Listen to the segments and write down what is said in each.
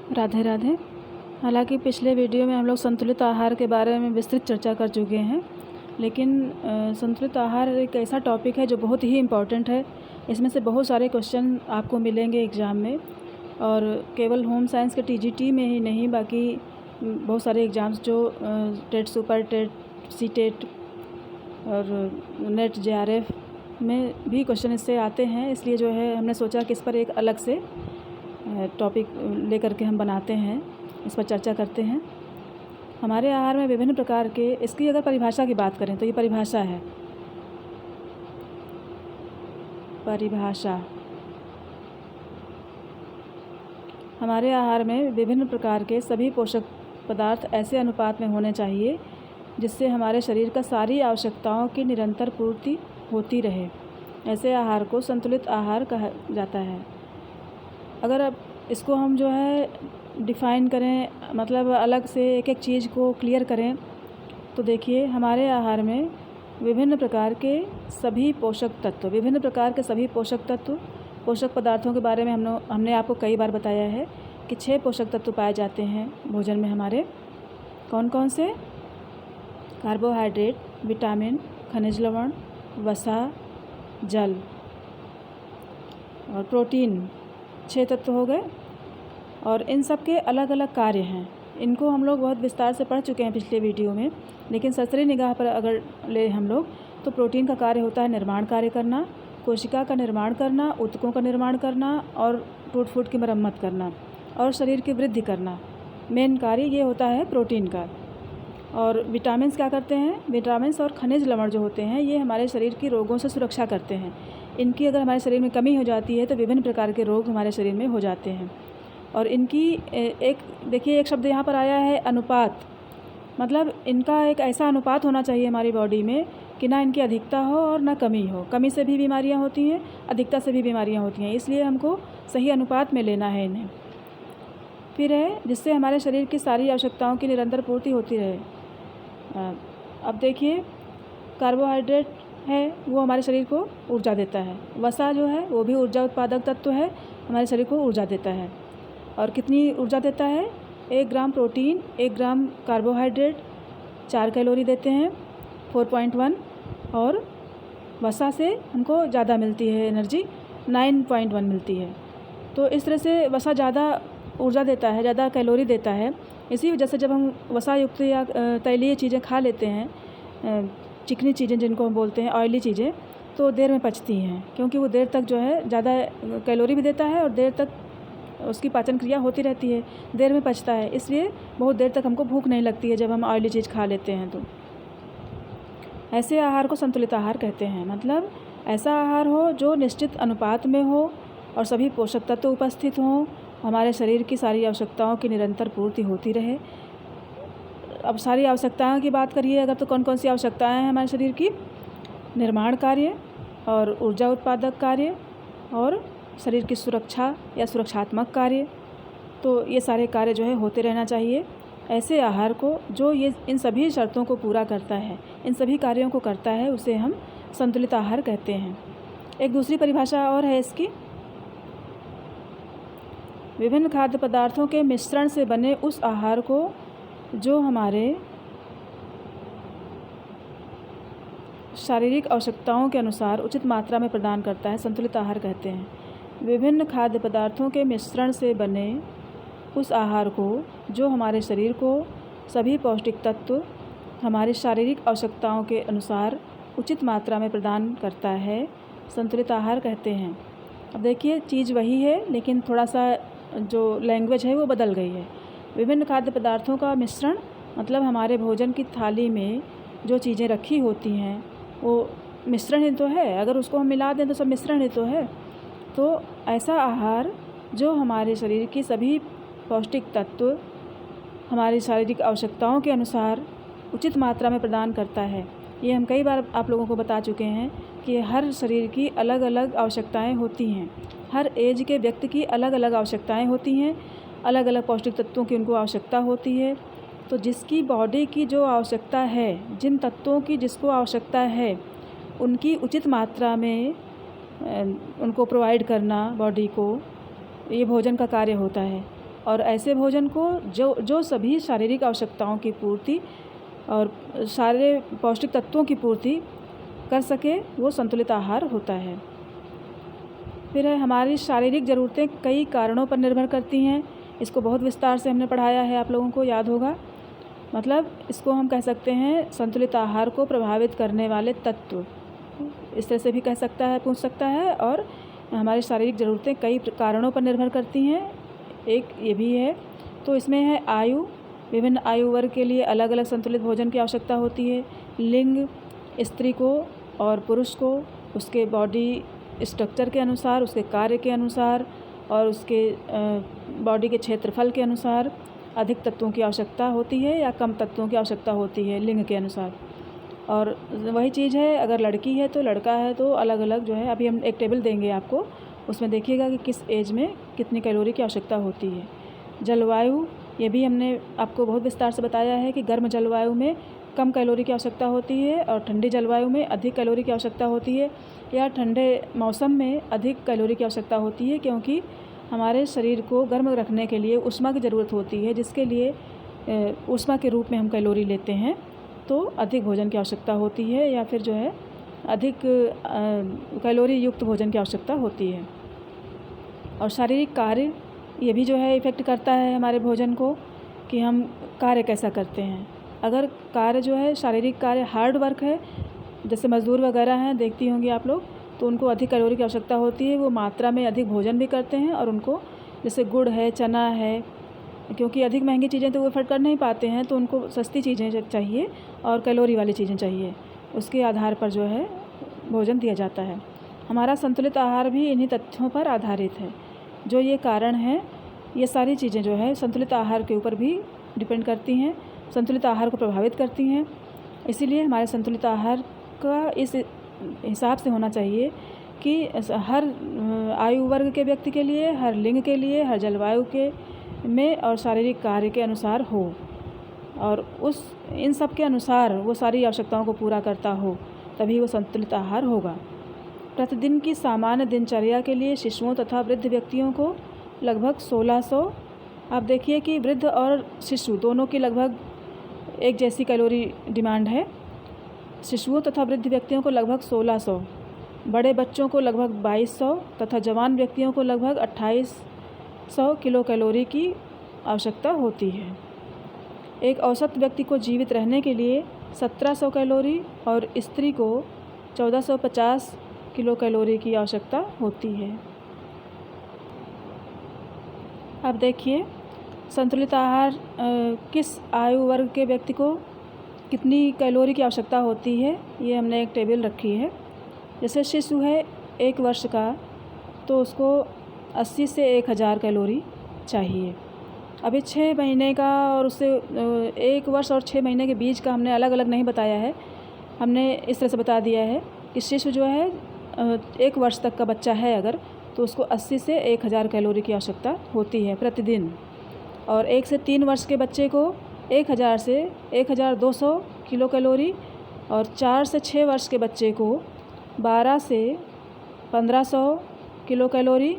राधे राधे। हालांकि पिछले वीडियो में हम लोग संतुलित आहार के बारे में विस्तृत चर्चा कर चुके हैं, लेकिन संतुलित आहार एक ऐसा टॉपिक है जो बहुत ही इम्पॉर्टेंट है। इसमें से बहुत सारे क्वेश्चन आपको मिलेंगे एग्ज़ाम में, और केवल होम साइंस के टीजीटी में ही नहीं, बाकी बहुत सारे एग्ज़ाम्स जो टेट सुपर, टेट सीटेट और नेट जेआरएफ में भी क्वेश्चन इससे आते हैं। इसलिए जो है हमने सोचा कि इस पर एक अलग से टॉपिक लेकर के हम बनाते हैं, इस पर चर्चा करते हैं। हमारे आहार में विभिन्न प्रकार के, इसकी अगर परिभाषा की बात करें तो ये परिभाषा है। परिभाषा, हमारे आहार में विभिन्न प्रकार के सभी पोषक पदार्थ ऐसे अनुपात में होने चाहिए जिससे हमारे शरीर का सारी आवश्यकताओं की निरंतर पूर्ति होती रहे। ऐसे आहार को संतुलित आहार कहा जाता है। अगर अब इसको हम जो है डिफ़ाइन करें, मतलब अलग से एक एक चीज़ को क्लियर करें, तो देखिए हमारे आहार में विभिन्न प्रकार के सभी पोषक तत्व, पोषक पदार्थों के बारे में हमने आपको कई बार बताया है कि 6 पोषक तत्व पाए जाते हैं भोजन में हमारे। कौन कौन से? कार्बोहाइड्रेट, विटामिन, खनिज लवण, वसा, जल और प्रोटीन, 6 तत्व हो गए। और इन सब के अलग अलग कार्य हैं। इनको हम लोग बहुत विस्तार से पढ़ चुके हैं पिछले वीडियो में, लेकिन ससरी निगाह पर अगर ले हम लोग, तो प्रोटीन का कार्य होता है निर्माण कार्य करना, कोशिका का निर्माण करना, ऊतकों का निर्माण करना और टूट फूट की मरम्मत करना और शरीर की वृद्धि करना। मेन कार्य ये होता है प्रोटीन का। और विटामिन्स क्या करते हैं? विटामिन्स और खनिज लवण जो होते हैं ये हमारे शरीर की रोगों से सुरक्षा करते हैं। इनकी अगर हमारे शरीर में कमी हो जाती है तो विभिन्न प्रकार के रोग हमारे शरीर में हो जाते हैं। और इनकी एक शब्द यहाँ पर आया है अनुपात, मतलब इनका एक ऐसा अनुपात होना चाहिए हमारी बॉडी में कि ना इनकी अधिकता हो और ना कमी हो। कमी से भी बीमारियाँ होती हैं, अधिकता से भी बीमारियाँ होती हैं, इसलिए हमको सही अनुपात में लेना है इन्हें। फिर है जिससे हमारे शरीर की सारी आवश्यकताओं की निरंतर पूर्ति होती रहे। अब देखिए कार्बोहाइड्रेट है वो हमारे शरीर को ऊर्जा देता है। वसा जो है वो भी ऊर्जा उत्पादक तत्व है, हमारे शरीर को ऊर्जा देता है। और कितनी ऊर्जा देता है? 1 ग्राम प्रोटीन, 1 ग्राम कार्बोहाइड्रेट 4 कैलोरी देते हैं, 4.1। और वसा से हमको ज़्यादा मिलती है एनर्जी, 9.1 मिलती है। तो इस तरह से वसा ज़्यादा ऊर्जा देता है, ज़्यादा कैलोरी देता है। इसी वजह से जब हम वसा युक्त या तैलीय चीज़ें खा लेते हैं, चिकनी चीज़ें जिनको हम बोलते हैं, ऑयली चीज़ें, तो देर में पचती हैं, क्योंकि वो देर तक जो है ज़्यादा कैलोरी भी देता है और देर तक उसकी पाचन क्रिया होती रहती है, देर में पचता है। इसलिए बहुत देर तक हमको भूख नहीं लगती है जब हम ऑयली चीज़ खा लेते हैं। तो ऐसे आहार को संतुलित आहार कहते हैं। मतलब ऐसा आहार हो जो निश्चित अनुपात में हो और सभी पोषक तत्व उपस्थित हों, हमारे शरीर की सारी आवश्यकताओं की निरंतर पूर्ति होती रहे। अब सारी आवश्यकताओं की बात करिए अगर, तो कौन कौन सी आवश्यकताएं हैं हमारे शरीर की? निर्माण कार्य और ऊर्जा उत्पादक कार्य और शरीर की सुरक्षा या सुरक्षात्मक कार्य। तो ये सारे कार्य जो है होते रहना चाहिए। ऐसे आहार को जो ये इन सभी शर्तों को पूरा करता है, इन सभी कार्यों को करता है, उसे हम संतुलित आहार कहते हैं। एक दूसरी परिभाषा और है इसकी, विभिन्न खाद्य पदार्थों के मिश्रण से बने उस आहार को जो हमारे शारीरिक आवश्यकताओं के अनुसार उचित मात्रा में प्रदान करता है, संतुलित आहार कहते हैं। विभिन्न खाद्य पदार्थों के मिश्रण से बने उस आहार को जो हमारे शरीर को सभी पौष्टिक तत्व हमारी शारीरिक आवश्यकताओं के अनुसार उचित मात्रा में प्रदान करता है, संतुलित आहार कहते हैं। अब देखिए चीज़ वही है, लेकिन थोड़ा सा जो लैंग्वेज है वो बदल गई है। विभिन्न खाद्य पदार्थों का मिश्रण, मतलब हमारे भोजन की थाली में जो चीज़ें रखी होती हैं वो मिश्रण ही तो है। अगर उसको हम मिला दें तो सब मिश्रण ही तो है। तो ऐसा आहार जो हमारे शरीर की सभी पौष्टिक तत्व हमारी शारीरिक आवश्यकताओं के अनुसार उचित मात्रा में प्रदान करता है। ये हम कई बार आप लोगों को बता चुके हैं कि हर शरीर की अलग अलग आवश्यकताएं होती हैं, हर एज के व्यक्ति की अलग अलग आवश्यकताएं होती हैं, अलग अलग पौष्टिक तत्वों की उनको आवश्यकता होती है। तो जिसकी बॉडी की जो आवश्यकता है, जिन तत्वों की जिसको आवश्यकता है, उनकी उचित मात्रा में उनको प्रोवाइड करना बॉडी को, ये भोजन का कार्य होता है। और ऐसे भोजन को जो सभी शारीरिक आवश्यकताओं की पूर्ति और सारे पौष्टिक तत्वों की पूर्ति कर सके, वो संतुलित आहार होता है। फिर है हमारी शारीरिक ज़रूरतें कई कारणों पर निर्भर करती हैं। इसको बहुत विस्तार से हमने पढ़ाया है, आप लोगों को याद होगा। मतलब इसको हम कह सकते हैं संतुलित आहार को प्रभावित करने वाले तत्व, इस तरह से भी कह सकता है, पूछ सकता है। और हमारी शारीरिक ज़रूरतें कई कारणों पर निर्भर करती हैं, एक ये भी है। तो इसमें है आयु, विभिन्न आयु वर्ग के लिए अलग अलग संतुलित भोजन की आवश्यकता होती है। लिंग, स्त्री को और पुरुष को उसके बॉडी स्ट्रक्चर के अनुसार, उसके कार्य के अनुसार और उसके बॉडी के क्षेत्रफल के अनुसार अधिक तत्वों की आवश्यकता होती है या कम तत्वों की आवश्यकता होती है लिंग के अनुसार। और वही चीज़ है, अगर लड़की है तो लड़का है तो अलग अलग जो है, अभी हम एक टेबल देंगे आपको, उसमें देखिएगा कि किस एज में कितनी कैलोरी की आवश्यकता होती है। जलवायु, ये भी हमने आपको बहुत विस्तार से बताया है कि गर्म जलवायु में कम कैलोरी की आवश्यकता होती है और ठंडी जलवायु में अधिक कैलोरी की आवश्यकता होती है, या ठंडे मौसम में अधिक कैलोरी की आवश्यकता होती है, क्योंकि हमारे शरीर को गर्म रखने के लिए ऊष्मा की ज़रूरत होती है, जिसके लिए ऊष्मा के रूप में हम कैलोरी लेते हैं, तो अधिक भोजन की आवश्यकता होती है, या फिर जो है अधिक कैलोरी युक्त भोजन की आवश्यकता होती है। और शारीरिक कार्य, ये भी जो है इफ़ेक्ट करता है हमारे भोजन को कि हम कार्य कैसा करते हैं। अगर कार्य जो है शारीरिक कार्य हार्ड वर्क है, जैसे मज़दूर वगैरह हैं, देखती होंगी आप लोग, तो उनको अधिक कैलोरी की आवश्यकता होती है। वो मात्रा में अधिक भोजन भी करते हैं और उनको जैसे गुड़ है, चना है, क्योंकि अधिक महंगी चीज़ें तो वो अफोर्ड कर नहीं पाते हैं, तो उनको सस्ती चीज़ें चाहिए और कैलोरी वाली चीज़ें चाहिए। उसके आधार पर जो है भोजन दिया जाता है। हमारा संतुलित आहार भी इन्हीं तथ्यों पर आधारित है। जो ये कारण हैं, ये सारी चीज़ें जो है संतुलित आहार के ऊपर भी डिपेंड करती हैं, संतुलित आहार को प्रभावित करती हैं। इसीलिए हमारे संतुलित आहार का इस हिसाब से होना चाहिए कि हर आयु वर्ग के व्यक्ति के लिए, हर लिंग के लिए, हर जलवायु के में और शारीरिक कार्य के अनुसार हो, और इन सब के अनुसार वो सारी आवश्यकताओं को पूरा करता हो, तभी वो संतुलित आहार होगा। प्रतिदिन की सामान्य दिनचर्या के लिए शिशुओं तथा वृद्ध व्यक्तियों को लगभग 1600, आप देखिए कि वृद्ध और शिशु दोनों की लगभग एक जैसी कैलोरी डिमांड है। शिशुओं तथा वृद्ध व्यक्तियों को लगभग 1600, बड़े बच्चों को लगभग 2200 तथा जवान व्यक्तियों को लगभग 2800 किलो कैलोरी की आवश्यकता होती है। एक औसत व्यक्ति को जीवित रहने के लिए 1700 कैलोरी और स्त्री को 1450 किलो कैलोरी की आवश्यकता होती है। अब देखिए संतुलित आहार किस आयु वर्ग के व्यक्ति को कितनी कैलोरी की आवश्यकता होती है, ये हमने एक टेबल रखी है। जैसे शिशु है 1 वर्ष का, तो उसको 80 से 1000 कैलोरी चाहिए। अभी 6 महीने का और उससे 1 वर्ष और 6 महीने के बीच का हमने अलग अलग नहीं बताया है, हमने इस तरह से बता दिया है कि शिशु जो है 1 वर्ष तक का बच्चा है अगर, तो उसको 80 से 1000 कैलोरी की आवश्यकता होती है प्रतिदिन। और 1 से 3 वर्ष के बच्चे को 1000 से 1200 किलो कैलोरी, और 4 से 6 वर्ष के बच्चे को 12 से 1500 किलो कैलोरी,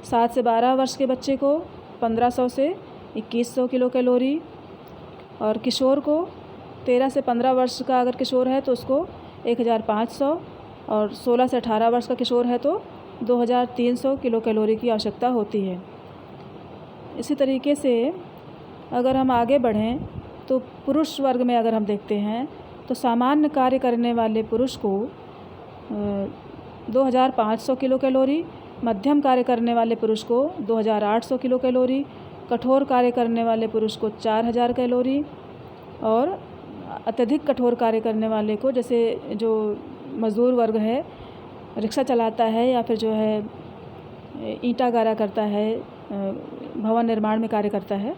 7 से 12 वर्ष के बच्चे को 1500 से 2100 किलो कैलोरी, और किशोर को 13 से 15 वर्ष का अगर किशोर है तो उसको 1500, और 16 से 18 वर्ष का किशोर है तो 2300 किलो कैलोरी की आवश्यकता होती है। इसी तरीके से अगर हम आगे बढ़ें तो पुरुष वर्ग में अगर हम देखते हैं तो सामान्य कार्य करने वाले पुरुष को 2500 किलो कैलोरी, मध्यम कार्य करने वाले पुरुष को 2800 किलो कैलोरी, कठोर कार्य करने वाले पुरुष को 4000 कैलोरी, और अत्यधिक कठोर कार्य करने वाले को, जैसे जो मज़दूर वर्ग है, रिक्शा चलाता है या फिर जो है ईंटा गारा करता है, भवन निर्माण में कार्य करता है,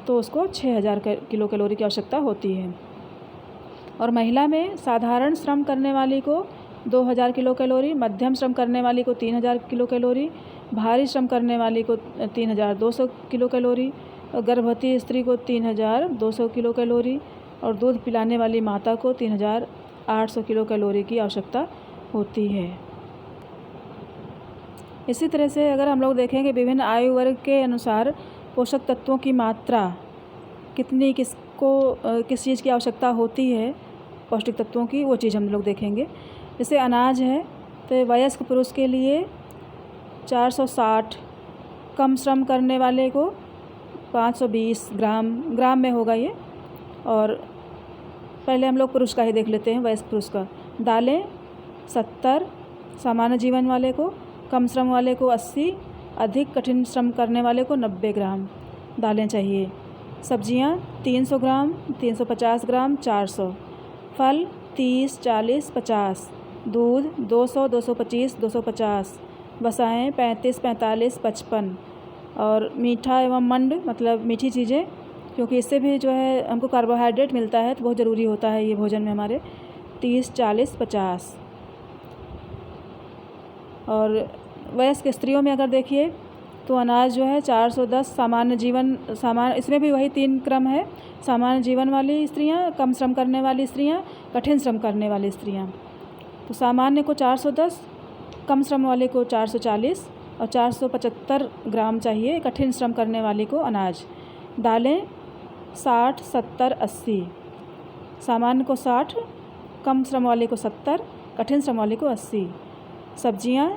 तो उसको 6000 किलो कैलोरी की आवश्यकता होती है। और महिला में साधारण श्रम करने वाली को 2000 किलो कैलोरी, मध्यम श्रम करने वाली को 3000 किलो कैलोरी, भारी श्रम करने वाली को 3200 किलो कैलोरी, और गर्भवती स्त्री को 3200 किलो कैलोरी, और दूध पिलाने वाली माता को 3800 किलो कैलोरी की आवश्यकता होती है। इसी तरह से अगर हम लोग देखें कि विभिन्न आयु वर्ग के अनुसार पोषक तत्वों की मात्रा कितनी किस चीज़ की आवश्यकता होती है पौष्टिक तत्वों की, वो चीज़ हम लोग देखेंगे। जैसे अनाज है तो वयस्क पुरुष के लिए 460, कम श्रम करने वाले को 520 ग्राम में होगा ये। और पहले हम लोग पुरुष का ही देख लेते हैं, वयस्क पुरुष का। दालें 70, सामान्य जीवन वाले को, कम श्रम वाले को 80, अधिक कठिन श्रम करने वाले को 90 ग्राम दालें चाहिए। सब्जियां 300 ग्राम, 350 ग्राम, 400। फल 30, 40, 50। दूध 200, 225, 250। वसाएँ 35, 45, 55। और मीठा एवं मंड मतलब मीठी चीज़ें, क्योंकि इससे भी जो है हमको कार्बोहाइड्रेट मिलता है तो बहुत ज़रूरी होता है ये भोजन में हमारे, 30, 40, 50। और वयस्क स्त्रियों में अगर देखिए तो अनाज जो है 410, सामान्य इसमें भी वही 3 क्रम है। सामान्य जीवन वाली स्त्रियां, कम श्रम करने वाली स्त्रियां, कठिन श्रम करने वाली स्त्रियां। तो सामान्य को 410, कम श्रम वाले को 440 और 475 ग्राम चाहिए कठिन श्रम करने वाले को अनाज। दालें 60, 70, 80। सामान्य को 60, कम श्रम वाले को 70, कठिन श्रम वाले को 80। सब्जियां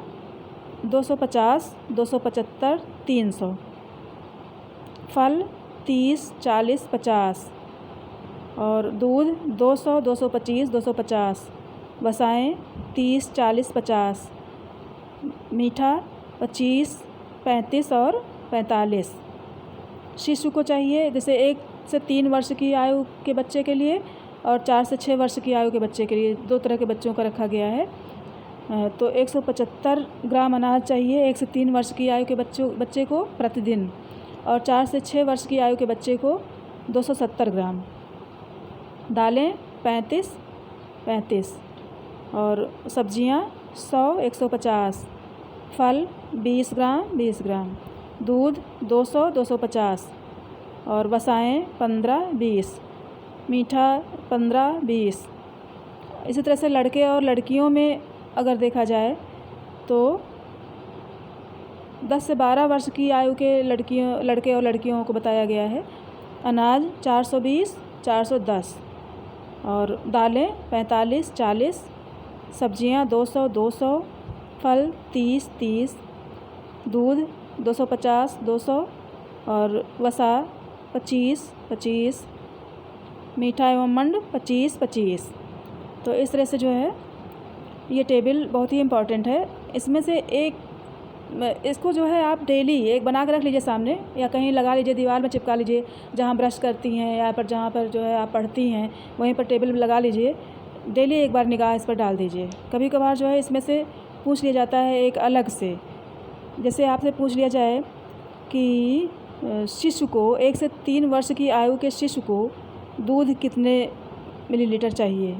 250, 275, 300। फल 30, 40, 50। और दूध 200, 225, 250। वसाएँ 30, 40, 50। मीठा 25, 35 और 45। शिशु को चाहिए जैसे 1 से 3 वर्ष की आयु के बच्चे के लिए और 4 से 6 वर्ष की आयु के बच्चे के लिए, 2 तरह के बच्चों का रखा गया है। तो 175 ग्राम अनाज चाहिए 1 से 3 वर्ष की आयु के बच्चे को प्रतिदिन, और 4 से 6 वर्ष की आयु के बच्चे को 270 ग्राम। दालें 35। और सब्जियां 100, 150। फल 20 ग्राम। दूध 200, 250। और वसाएँ 15, 20। मीठा 15, 20। इसी तरह से लड़के और लड़कियों में अगर देखा जाए तो 10 से 12 वर्ष की आयु के लड़के और लड़कियों को बताया गया है। अनाज 420, 410। और दालें 45, 40। सब्जियां 200, 200। फल 30, 30। दूध 250, 200। और वसा 25, 25। मीठा एवं मंड 25, 25। तो इस तरह से जो है ये टेबल बहुत ही इम्पॉर्टेंट है। इसमें से इसको जो है आप डेली एक बना के रख लीजिए सामने, या कहीं लगा लीजिए, दीवार में चिपका लीजिए, जहाँ ब्रश करती हैं या जहाँ पर जो है आप पढ़ती हैं वहीं पर टेबल लगा लीजिए। डेली एक बार निगाह इस पर डाल दीजिए। कभी कभार जो है इसमें से पूछ लिया जाता है एक अलग से, जैसे आपसे पूछ लिया जाए कि शिशु को 1 से 3 वर्ष की आयु के शिशु को दूध कितने मिलीलीटर चाहिए,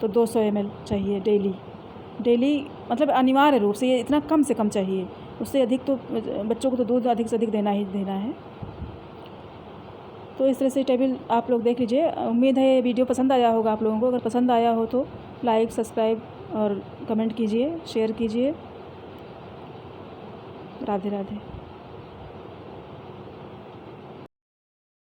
तो 200 ml चाहिए डेली, मतलब अनिवार्य रूप से ये इतना कम से कम चाहिए। उससे अधिक तो बच्चों को तो दूध अधिक से अधिक देना है। तो इस तरह से टेबल आप लोग देख लीजिए। उम्मीद है ये वीडियो पसंद आया होगा आप लोगों को। अगर पसंद आया हो तो लाइक, सब्सक्राइब और कमेंट कीजिए, शेयर कीजिए। राधे राधे।